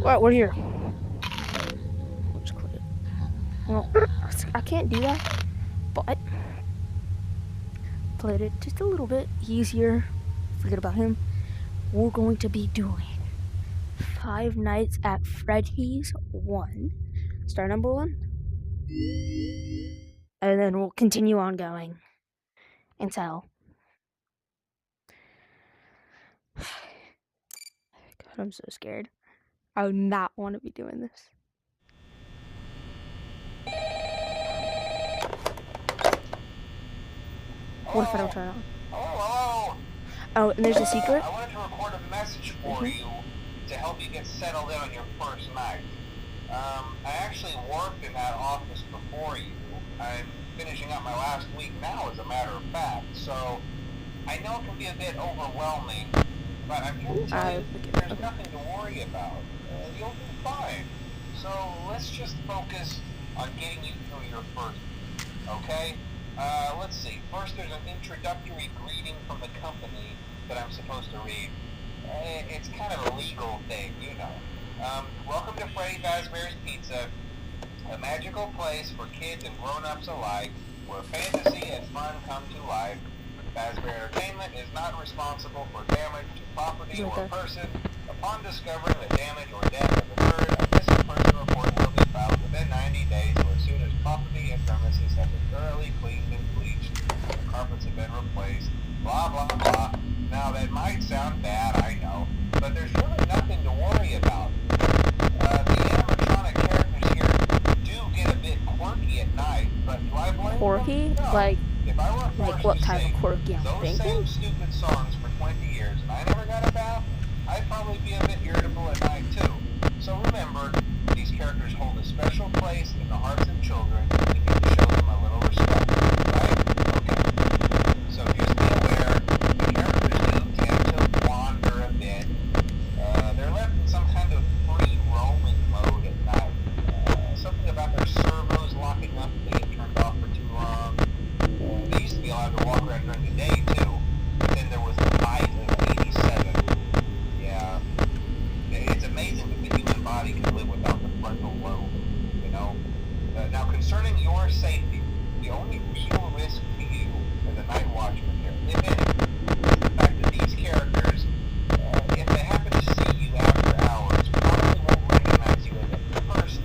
Well, we're here. Let's quit it. Well, I can't do that, but played it just a little bit easier. Forget about him. We're going to be doing Five Nights at Freddy's 1. Star number 1. And then we'll continue on going until... God, I'm so scared. I would not want to be doing this. What if I don't turn it on? Hello. Oh, and there's a secret. I wanted to record a message for you to help you get settled in on your first night. I actually worked in that office before you. I'm finishing up my last week now, as a matter of fact. So I know it can be a bit overwhelming, but I'm here to tell you there's nothing to worry about. You'll be fine. So let's just focus on getting you through your first week, okay? Let's see. First, there's an introductory greeting from the company that I'm supposed to read. It's kind of a legal thing, you know. Welcome to Freddy Fazbear's Pizza, a magical place for kids and grown-ups alike, where fantasy and fun come to life. Fazbear Entertainment is not responsible for damage to property or person. Upon discovering that damage or death has occurred, a missing person report will be filed within 90 days or as soon as property and premises have been thoroughly cleaned and bleached, the carpets have been replaced, blah blah blah. Now that might sound bad, I know, but there's really nothing to worry about. The animatronic characters here do get a bit quirky at night, but do I blame them? No. Like if I were forced what to type sing of quirky? those same stupid songs for 20 years and I never got a bath, I'd probably be a bit irritable at night too. So remember, these characters hold a special place in the hearts of children, and you need to show them a little respect, right? Okay. So just be aware, the characters do tend to wander a bit. They're left in some kind of free roaming mode at night. Something about their servos locking up and being turned off for too long. They used to be allowed to walk around during the day too, but then there was the height of 87. Yeah. It's amazing that the human body can live without the frontal lobe, you know? Now, concerning your safety, the only real risk to you as a night watchman here, if any, is the fact that these characters, if they happen to see you after hours, probably won't recognize you as a person.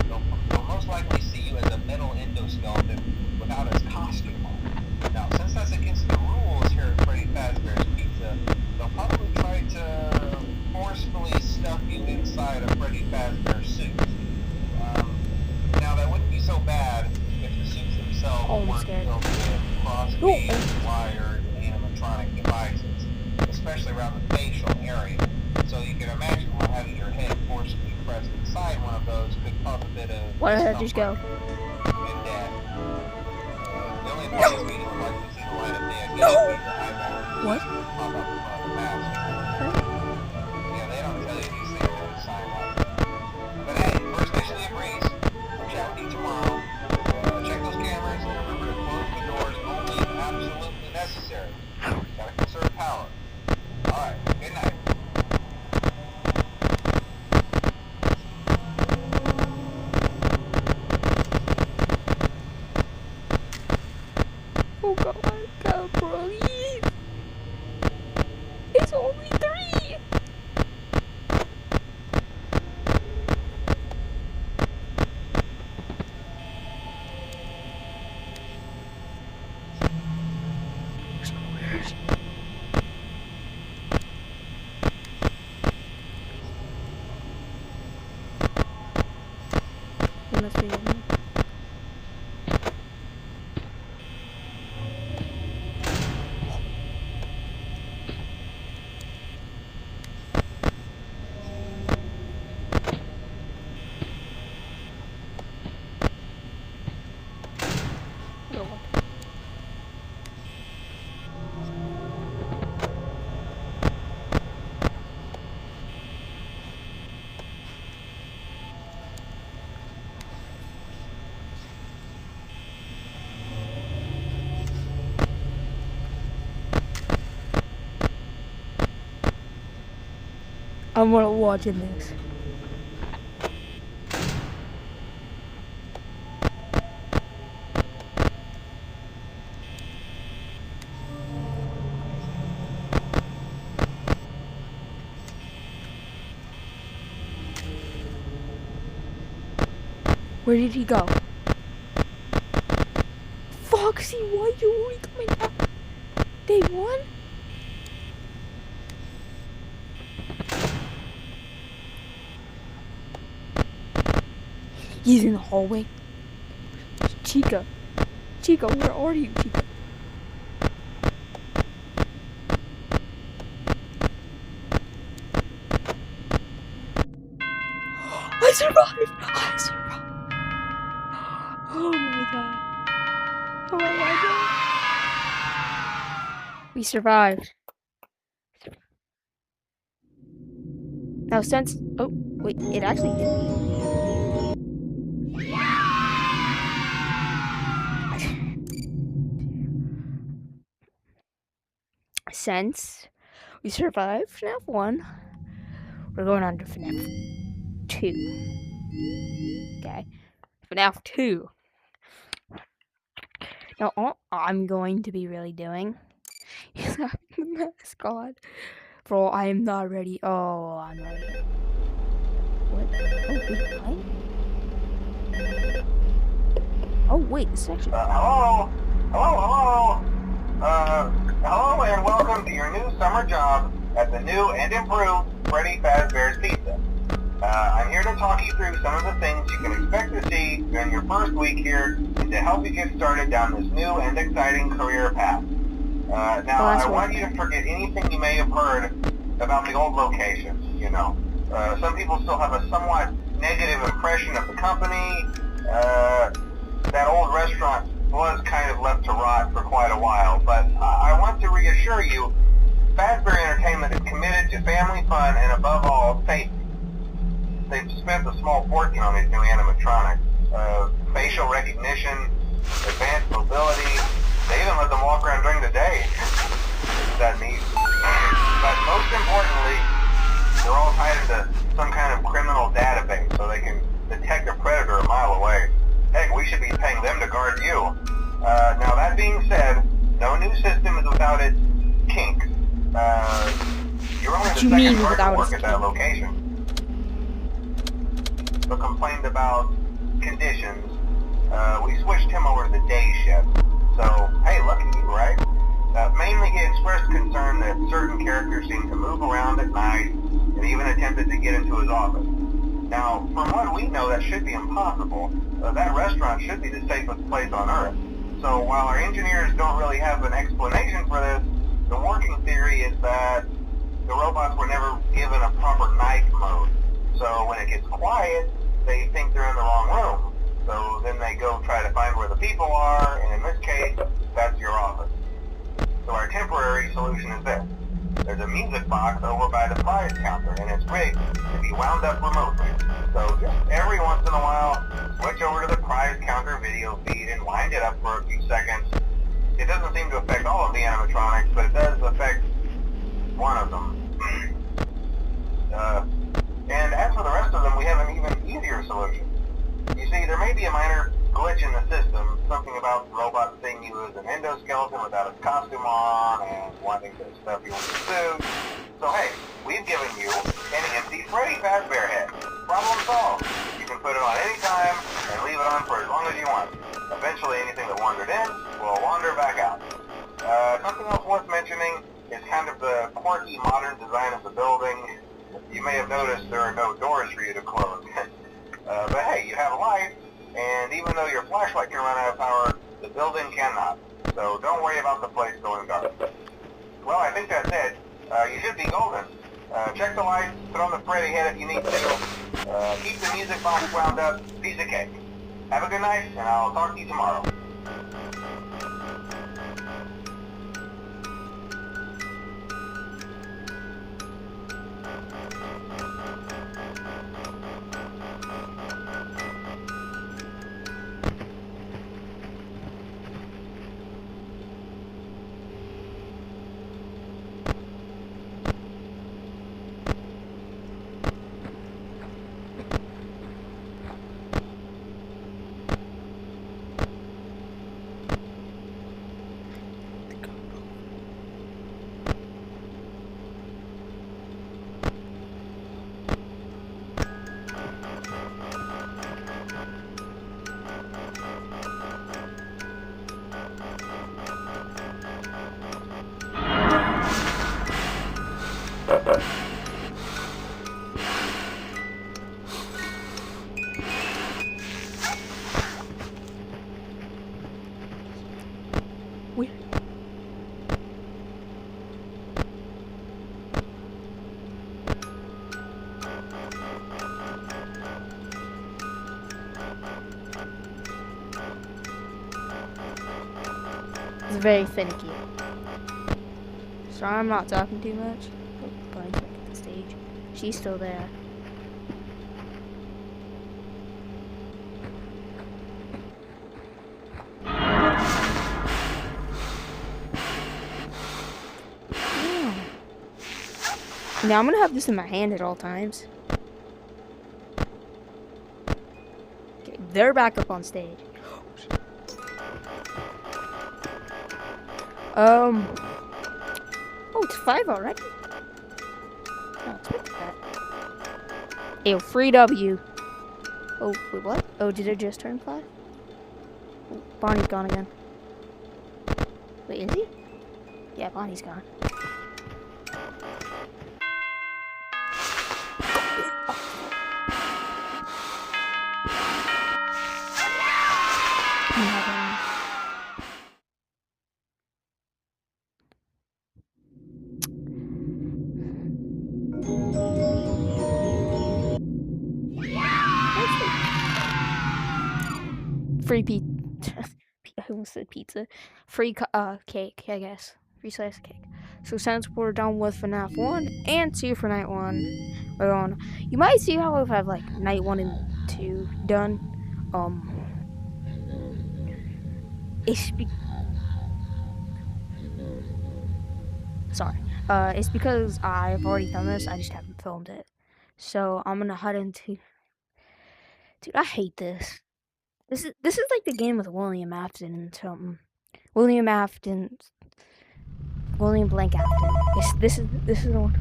They'll most likely see you as a metal endoskeleton without its costume on. Now, since that's against the rules here at Freddy Fazbear's Pizza, they'll probably try to forcefully stuff you inside a Freddy Fazbear suit. Now, that wouldn't be so bad if the suits themselves weren't filled with cross-beam, wired, animatronic devices, especially around the facial area. So you can imagine how having your head forcibly pressed inside one of those could cause a bit of... Where did I just go? And death. The only place where you would like to see the light of day again would be your eyeball. What? Pop up in front of the mask. Yeah, they don't tell you these things when you sign up. But hey, first mission of the breeze. I'll chat with you tomorrow. Check those cameras and remember to close the doors only if absolutely necessary. Gotta conserve power. Alright, good night. Oh God, God, breathe. It's only 3. Must be I'm gonna watching this. Where did he go? Foxy, why are you only coming out? Day one? He's in the hallway. Chica. Chica, where are you, Chica? I survived! I survived! Oh my god. Oh my god. We survived. Now since... Oh, wait, it actually hit me. Since we survived FNAF 1, we're going on to FNAF 2. Okay. FNAF 2. Now, all I'm going to be really doing is having the mascot. Bro, I am not ready. Oh, I'm ready. What? Oh, wait, this is actually... Hello? Hello? Hello and welcome to your new summer job at the new and improved Freddy Fazbear's Pizza. I'm here to talk you through some of the things you can expect to see during your first week here and to help you get started down this new and exciting career path. Now, I want you to forget anything you may have heard about the old locations, you know. Some people still have a somewhat negative impression of the company. That old restaurant was kind of left to rot for quite a while, but I want to reassure you, Fazbear Entertainment is committed to family fun and above all, safety. They've spent a small fortune on these new animatronics. Facial recognition, advanced mobility, they even let them walk around during the day. It's that neat. But most importantly, they're all tied into some kind of criminal database so they can detect a predator a mile away. Heck, we should be paying them to guard you. Now that being said, no new system is without its kinks. You're only the second guard to work at that location. So complained about conditions. We switched him over to the day shift. So, hey, lucky you, right? Mainly he expressed concern that certain characters seem to move around at night and even attempted to get into his office. Now, from what we know, that should be impossible. That restaurant should be the safest place on Earth. So while our engineers don't really have an explanation for this, the working theory is that the robots were never given a proper night mode. So when it gets quiet, they think they're in the wrong room. So then they go try to find where the people are, and in this case, that's your office. So our temporary solution is this. There's a music box over by the prize counter, and it's rigged to be wound up remotely. So just every once in a while, switch over to the prize counter video feed and wind it up for a few seconds. It doesn't seem to affect all of the animatronics, but it does affect one of them. And as for the rest of them, we have an even easier solution. You see, there may be a minor glitch in the system, something about the robot seeing you as an endoskeleton without its costume on and wanting to stuff you in your suit. So hey, we've given you an empty Freddy Fazbear head. Problem solved. You can put it on any time and leave it on for as long as you want. Eventually anything that wandered in will wander back out. Something else worth mentioning is kind of the quirky modern design of the building. You may have noticed there are no doors for you to close. But hey, you have a light, and even though your flashlight can run out of power, the building cannot. So don't worry about the place going dark. Well, I think that's it. You should be golden. Check the lights, put on the Freddy head if you need to. Keep the music box wound up, piece of cake. Have a good night, and I'll talk to you tomorrow. very finicky. Sorry, I'm not talking too much. Oh, Bunny's back at the stage. She's still there. Now I'm gonna have this in my hand at all times. Okay, they're back up on stage. Oh, it's 5 already? I expected that. Ew, free W. Oh, wait, what? Oh, did it just turn 5? Oh, Bonnie's gone again. Wait, is he? Yeah, Bonnie's gone. Free pizza. I almost said pizza. Free cake, I guess. Free slice of cake. So since we're done with FNAF 1 and 2 for night 1, we're on. You might see how I've had like night 1 and 2 done. It's because I've already done this. I just haven't filmed it. So I'm gonna head into. Dude, I hate this. This is like the game with William Afton and something. William Blank Afton. Yes, this is the one.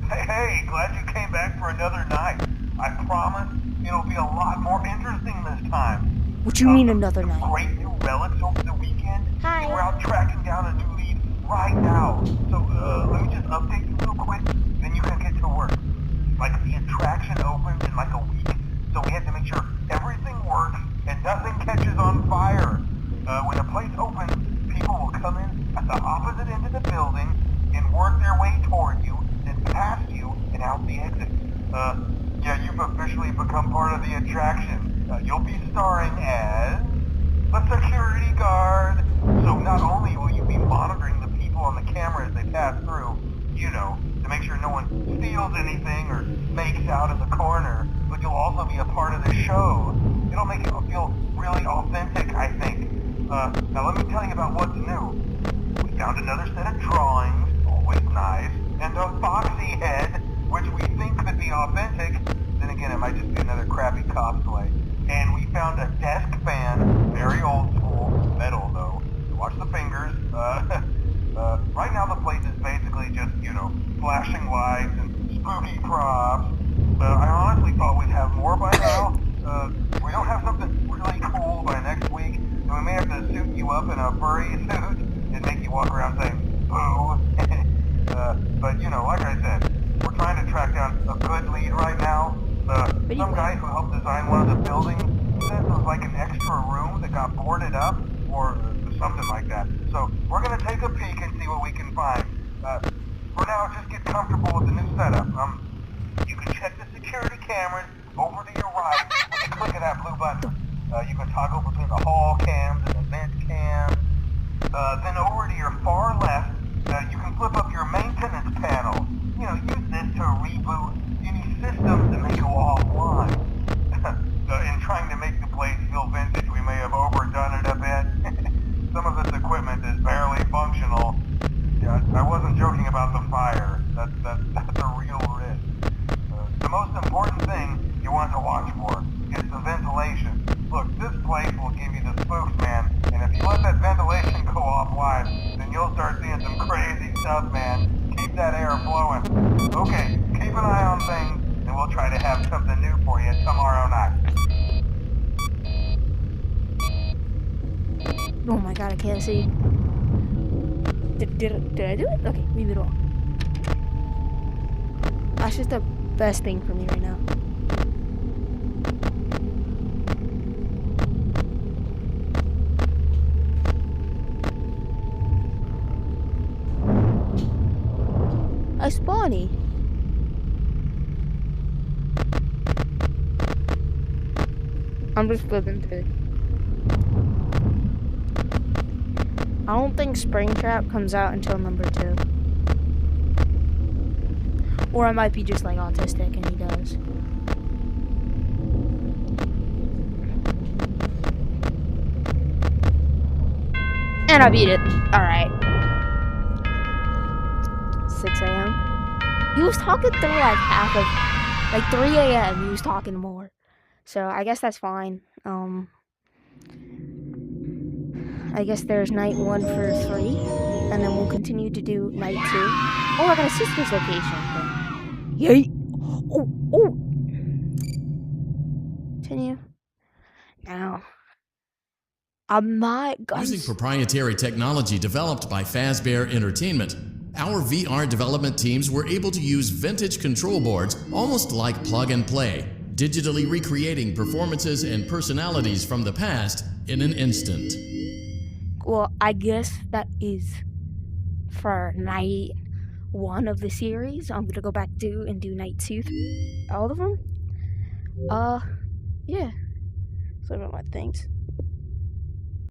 Hey, glad you came back for another night. I promise it'll be a lot more interesting this time. What you mean another night? Great new relics over the weekend. Hi. We're out tracking down a new lead right now. So let me just update you real quick, then you can get to work. Like the attraction opened in like a week, so we had to make sure everything works and nothing catches on fire. When the place opens, people will come in at the opposite end of the building and work their way toward you, then past you and out the exit. Yeah, you've officially become part of the attraction. You'll be starring as a security guard. So not only will you be monitoring the people on the camera as they pass through, you know, to make sure no one steals anything or makes out in the corner, but you'll also be a part of the show. It'll make it feel really authentic, I think. Now let me tell you about what's new. We found another set of drawings, always nice, and a foxy head, which we think could be authentic. Then again, it might just be another crappy cosplay. And we found a desk fan, very old school, metal though. Watch the fingers. Right now the place is basically just, you know, flashing lights and spooky props. I honestly thought we'd have more by now. We don't have something really cool by next week, and we may have to suit you up in a furry suit and make you walk around saying, boo. But, you know, like I said, we're trying to track down a good lead right now. Some guy who helped design one of the buildings said there was like an extra room that got boarded up, or something like that. So we're going to take a peek and see what we can find. For now, just get comfortable with the new setup. You can check the security cameras over to your right when you click that blue button. You can toggle between the hall cams and the vent cams. Then over to your far left, you can flip up your maintenance panel. You know, use this to reboot any systems that may go offline. In trying to make the place feel vintage, we may have overdone it a bit. Some of this equipment is barely functional. Yeah, I wasn't joking about the fire. That's a real risk. The most important thing you want to watch for is the ventilation. Look, this place will give you the spooks, man, and if you let that ventilation go offline, then you'll start seeing some crazy stuff, man. Keep that air flowing. Okay, keep an eye on things, and we'll try to have something new for you tomorrow night. Oh my god, I can't see. Did I do it? Okay, leave it all. That's just the best thing for me right now. A Spawny. I'm just flipping through. I don't think Springtrap comes out until number 2. Or I might be just like autistic and he does. And I beat it. Alright. 6 a.m. He was talking through like half of, like 3 a.m. he was talking more. So I guess that's fine. I guess there's night 1 for 3. And then we'll continue to do night 2. Oh, I got a sister's location. Yay! Oh! Continue. Now. My guys. Using proprietary technology developed by Fazbear Entertainment, our VR development teams were able to use vintage control boards almost like plug and play, digitally recreating performances and personalities from the past in an instant. Well, I guess that is for night 1 of the series. I'm gonna go back and do night 2, all of them. Yeah. So about my things.